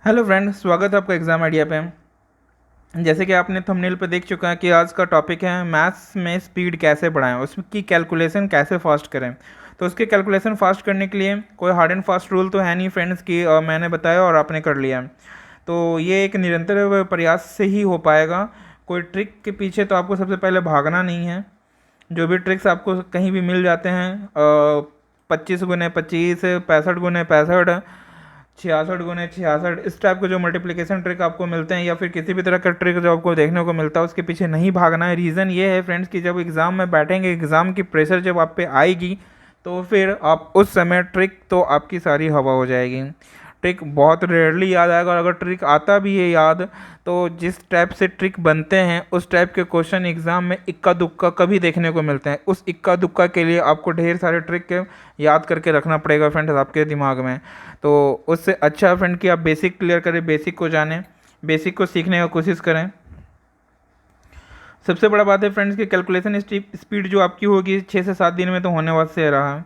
Hello friend, स्वागत है आपका एग्ज़ाम आइडिया पे। जैसे कि आपने थंबनेल पे देख चुका है कि आज का टॉपिक है मैथ्स में स्पीड कैसे बढ़ाएं, उसकी कैलकुलेशन कैसे फास्ट करें। तो उसकी कैलकुलेशन फास्ट करने के लिए कोई हार्ड एंड फास्ट रूल तो है नहीं फ्रेंड्स की, मैंने बताया और आपने कर लिया। तो ये एक निरंतर प्रयास से ही हो पाएगा। कोई ट्रिक के पीछे तो आपको सबसे पहले भागना नहीं है। जो भी ट्रिक्स आपको कहीं भी मिल जाते हैं, 25 × 25, 65 × 65, 66 × 66, इस टाइप के जो मल्टीप्लिकेशन ट्रिक आपको मिलते हैं या फिर किसी भी तरह का ट्रिक जो आपको देखने को मिलता है, उसके पीछे नहीं भागना है। रीज़न ये है फ्रेंड्स कि जब एग्ज़ाम में बैठेंगे, एग्ज़ाम की प्रेशर जब आप पे आएगी, तो फिर आप उस समय ट्रिक तो आपकी सारी हवा हो जाएगी। ट्रिक बहुत रेयरली याद आएगा, और अगर ट्रिक आता भी है याद, तो जिस टाइप से ट्रिक बनते हैं उस टाइप के क्वेश्चन एग्ज़ाम में इक्का दुक्का कभी देखने को मिलते हैं। उस इक्का दुक्का के लिए आपको ढेर सारे ट्रिक के याद करके रखना पड़ेगा फ्रेंड्स आपके दिमाग में। तो उससे अच्छा फ्रेंड कि आप बेसिक क्लियर करें, बेसिक को जानें, बेसिक को सीखने का कोशिश करें। सबसे बड़ा बात है फ्रेंड्स कि कैलकुलेशन स्पीड जो आपकी होगी 6 से 7 दिन में तो होने वास्ते रहा है।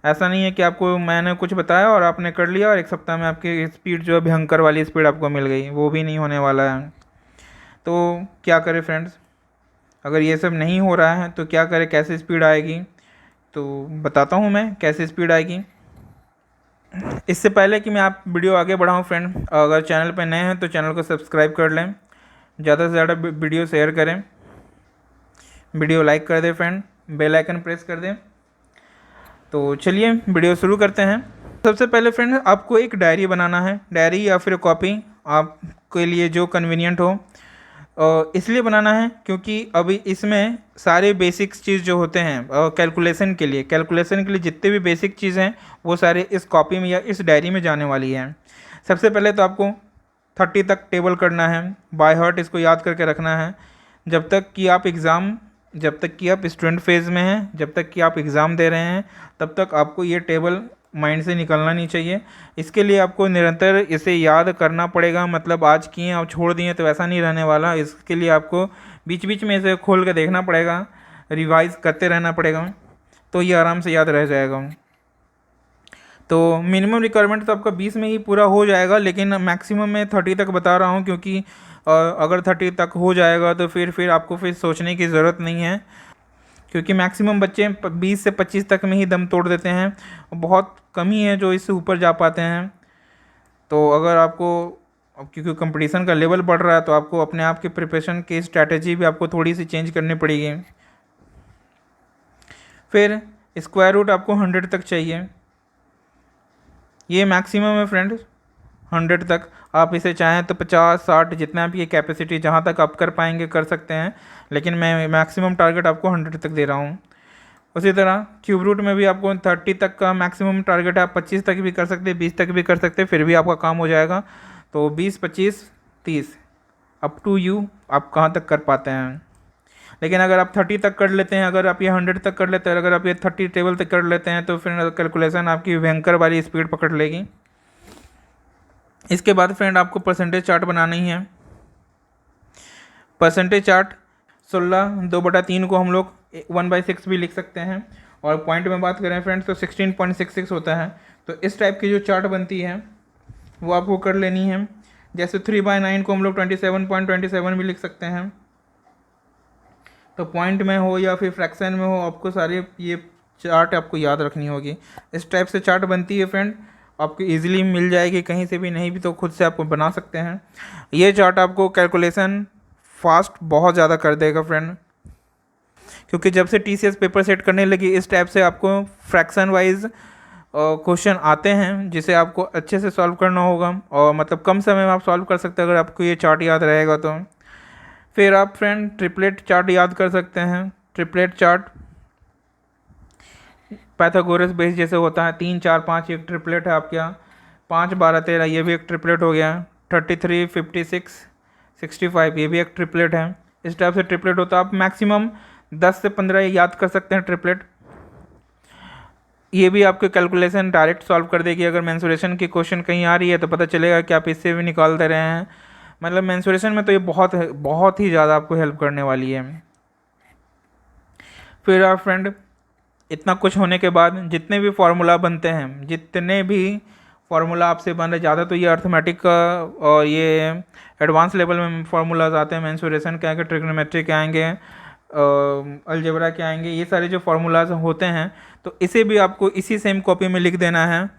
ऐसा नहीं है कि आपको मैंने कुछ बताया और आपने कर लिया और एक सप्ताह में आपकी स्पीड जो है भयंकर वाली स्पीड आपको मिल गई, वो भी नहीं होने वाला है। तो क्या करें फ्रेंड्स, अगर ये सब नहीं हो रहा है तो क्या करें, कैसे स्पीड आएगी? तो बताता हूँ मैं कैसे स्पीड आएगी। इससे पहले कि मैं आप वीडियो आगे बढ़ाऊँ फ्रेंड, अगर चैनल पर नए हैं तो चैनल को सब्सक्राइब कर लें, ज़्यादा से ज़्यादा वीडियो शेयर करें, वीडियो लाइक कर दें फ्रेंड, बेल आइकन प्रेस कर दें। तो चलिए वीडियो शुरू करते हैं। सबसे पहले फ्रेंड आपको एक डायरी बनाना है, डायरी या फिर कॉपी, आपके लिए जो कन्वीनियंट हो। इसलिए बनाना है क्योंकि अभी इसमें सारे बेसिक्स चीज़ जो होते हैं कैलकुलेशन के लिए जितने भी बेसिक चीज़ हैं वो सारे इस कॉपी में या इस डायरी में जाने वाली हैं। सबसे पहले तो आपको 30 तक टेबल करना है, बाय हार्ट इसको याद करके रखना है। जब तक कि आप स्टूडेंट फेज़ में हैं, जब तक कि आप एग्ज़ाम दे रहे हैं, तब तक आपको ये टेबल माइंड से निकलना नहीं चाहिए। इसके लिए आपको निरंतर इसे याद करना पड़ेगा, मतलब आज किए और छोड़ दिए तो ऐसा नहीं रहने वाला। इसके लिए आपको बीच बीच में इसे खोल के देखना पड़ेगा, रिवाइज करते रहना पड़ेगा, तो ये आराम से याद रह जाएगा। तो मिनिमम रिक्वायरमेंट तो आपका 20 में ही पूरा हो जाएगा, लेकिन मैक्सिमम मैं 30 तक बता रहा हूँ क्योंकि अगर 30 तक हो जाएगा तो फिर आपको फिर सोचने की ज़रूरत नहीं है, क्योंकि मैक्सिमम बच्चे 20 से 25 तक में ही दम तोड़ देते हैं। बहुत कम ही है जो इससे ऊपर जा पाते हैं। तो अगर आपको, अब क्योंकि कंपटीशन का लेवल बढ़ रहा है, तो आपको अपने आप की प्रिपरेशन की स्ट्रैटेजी भी आपको थोड़ी सी चेंज करनी पड़ेगी। फिर स्क्वायर रूट आपको 100 तक चाहिए, ये मैक्सिमम है फ्रेंड। 100 तक आप इसे चाहें तो 50 60 जितना आपकी कैपेसिटी, जहाँ तक आप कर पाएंगे कर सकते हैं, लेकिन मैं मैक्सिमम टारगेट आपको 100 तक दे रहा हूँ। उसी तरह क्यूब रूट में भी आपको 30 तक का मैक्सिमम टारगेट है। आप 25 तक भी कर सकते हैं, 20 तक भी कर सकते हैं, फिर भी आपका काम हो जाएगा। तो 20 25 30 अप टू यू, आप कहाँ तक कर पाते हैं। लेकिन अगर आप 30 तक कर लेते हैं, अगर आप ये 100 तक कर लेते हैं, अगर आप ये 30 टेबल तक कर लेते हैं, तो फिर कैलकुलेशन आपकी भयंकर वाली स्पीड पकड़ लेगी। इसके बाद फ्रेंड आपको परसेंटेज चार्ट बनानी है। परसेंटेज चार्ट 16 2/3 को हम लोग 1/6 भी लिख सकते हैं, और पॉइंट में बात करें फ्रेंड्स तो 16.66 होता है। तो इस टाइप की जो चार्ट बनती है वो आपको कर लेनी है। जैसे 3/9 को हम लोग 27.27 भी लिख सकते हैं। तो पॉइंट में हो या फिर फ्रैक्शन में हो, आपको सारे ये चार्ट आपको याद रखनी होगी। इस टाइप से चार्ट बनती है फ्रेंड, आपको इजीली मिल जाएगी, कहीं से भी नहीं भी तो खुद से आप बना सकते हैं। ये चार्ट आपको कैलकुलेशन फास्ट बहुत ज़्यादा कर देगा फ्रेंड, क्योंकि जब से टीसीएस पेपर सेट करने लगी इस टाइप से आपको फ्रैक्शन वाइज क्वेश्चन आते हैं, जिसे आपको अच्छे से सॉल्व करना होगा, और मतलब कम समय में आप सॉल्व कर सकते हैं अगर आपको ये चार्ट याद रहेगा तो। फिर आप फ्रेंड ट्रिपलेट चार्ट याद कर सकते हैं। ट्रिपलेट चार्ट पाइथागोरस बेस जैसे होता है, 3 4 5 एक ट्रिपलेट है आपके यहाँ, 5 12 13 ये भी एक ट्रिपलेट हो गया, 33 56 65 ये भी एक ट्रिपलेट है। इस टाइप से ट्रिपलेट होता है, आप मैक्सिमम 10 से 15 याद कर सकते हैं ट्रिपलेट। ये भी आपके कैलकुलेशन डायरेक्ट सॉल्व कर देगी। अगर मेंसुरेशन की क्वेश्चन कहीं आ रही है तो पता चलेगा कि आप इससे भी निकाल दे रहे हैं। मतलब मेंसुरेशन में तो ये बहुत ही ज़्यादा आपको हेल्प करने वाली है। फिर आप फ्रेंड इतना कुछ होने के बाद जितने भी फार्मूला बनते हैं, जितने भी फार्मूला आपसे बन रहे ज़्यादा, तो ये अर्थमेटिक का और ये एडवांस लेवल में फार्मूलाज आते हैं, मेंसुरेशन के आएंगे, ट्रिग्नोमेट्री के आएंगे, अलजेब्रा के आएंगे, ये सारे जो फार्मूलाज होते हैं, तो इसे भी आपको इसी सेम कॉपी में लिख देना है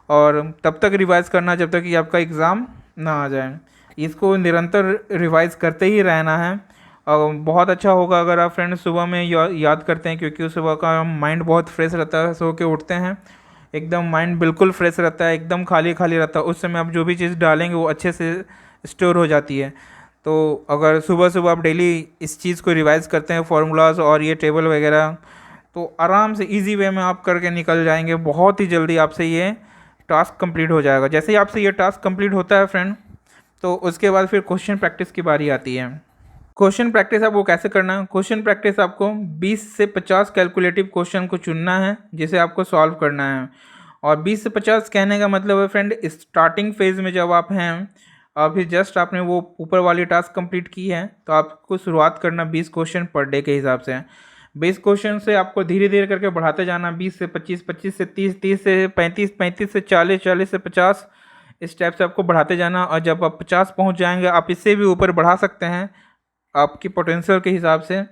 और तब तक रिवाइज करना जब तक कि आपका एग्ज़ाम ना आ जाए। इसको निरंतर रिवाइज करते ही रहना है और बहुत अच्छा होगा अगर आप फ्रेंड्स सुबह में याद करते हैं, क्योंकि उस सुबह का माइंड बहुत फ्रेश रहता है, सो के उठते हैं एकदम माइंड बिल्कुल फ्रेश रहता है, एकदम खाली खाली रहता है, उस समय आप जो भी चीज़ डालेंगे वो अच्छे से स्टोर हो जाती है। तो अगर सुबह सुबह आप डेली इस चीज़ को रिवाइज करते हैं फार्मूलाज और ये टेबल वगैरह, तो आराम से इजी वे में आप करके निकल जाएंगे, बहुत ही जल्दी आपसे ये टास्क कंप्लीट हो जाएगा। जैसे ही आपसे ये टास्क कंप्लीट होता है फ्रेंड, तो उसके बाद फिर क्वेश्चन प्रैक्टिस की बारी आती है। क्वेश्चन प्रैक्टिस आपको कैसे करना है? क्वेश्चन प्रैक्टिस आपको 20 से 50 कैलकुलेटिव क्वेश्चन को चुनना है जिसे आपको सॉल्व करना है। और 20 से 50 कहने का मतलब है फ्रेंड, स्टार्टिंग फेज में जब आप हैं, अभी जस्ट आपने वो ऊपर वाली टास्क कंप्लीट की है, तो आपको शुरुआत करना 20 क्वेश्चन पर डे के हिसाब से। 20 क्वेश्चन से आपको धीरे धीरे करके बढ़ाते जाना, 20 से 25, 25 से 30, 30 से 35, 35 से 40, 40 से 50, इस टाइप से आपको बढ़ाते जाना। और जब आप 50 पहुंच जाएंगे, आप इससे भी ऊपर बढ़ा सकते हैं आपकी पोटेंशियल के हिसाब से।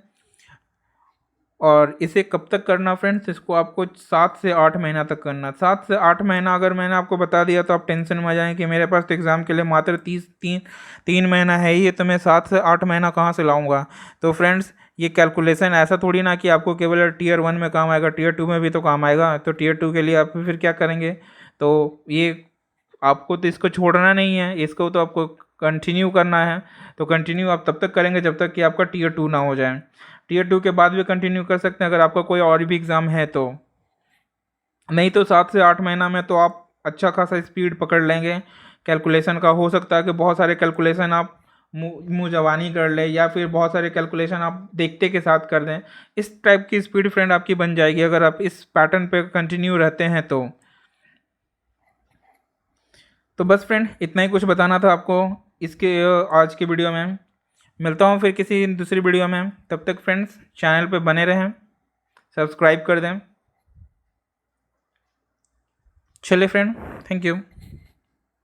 और इसे कब तक करना फ्रेंड्स? इसको आपको 7 से 8 महीना तक करना। 7 से 8 महीना अगर मैंने आपको बता दिया तो आप टेंशन में आ जाएं कि मेरे पास तो एग्ज़ाम के लिए मात्र 3 महीना है ही, तो मैं 7 से 8 महीना कहाँ से लाऊंगा? तो फ्रेंड्स, ये कैलकुलेशन ऐसा थोड़ी ना कि आपको केवल टियर 1 में काम आएगा, टियर 2 में भी तो काम आएगा। तो टियर 2 के लिए आप फिर क्या करेंगे? तो ये आपको तो इसको छोड़ना नहीं है, इसको तो आपको कंटिन्यू करना है। तो कंटिन्यू आप तब तक करेंगे जब तक कि आपका टियर 2 ना हो जाए। टियर 2 के बाद भी कंटिन्यू कर सकते हैं अगर आपका कोई और भी एग्ज़ाम है तो। नहीं तो 7 से 8 महीना में तो आप अच्छा खासा स्पीड पकड़ लेंगे कैलकुलेशन का। हो सकता है कि बहुत सारे कैलकुलेशन आप मुँह जबानी कर ले, या फिर बहुत सारे कैलकुलेशन आप देखते के साथ कर दें। इस टाइप की स्पीड फ्रेंड आपकी बन जाएगी अगर आप इस पैटर्न पे कंटिन्यू रहते हैं तो बस फ्रेंड, इतना ही कुछ बताना था आपको इसके आज की वीडियो में। मिलता हूँ फिर किसी दूसरी वीडियो में, तब तक फ्रेंड्स चैनल पे बने रहें, सब्सक्राइब कर दें। चलिए फ्रेंड, थैंक यू।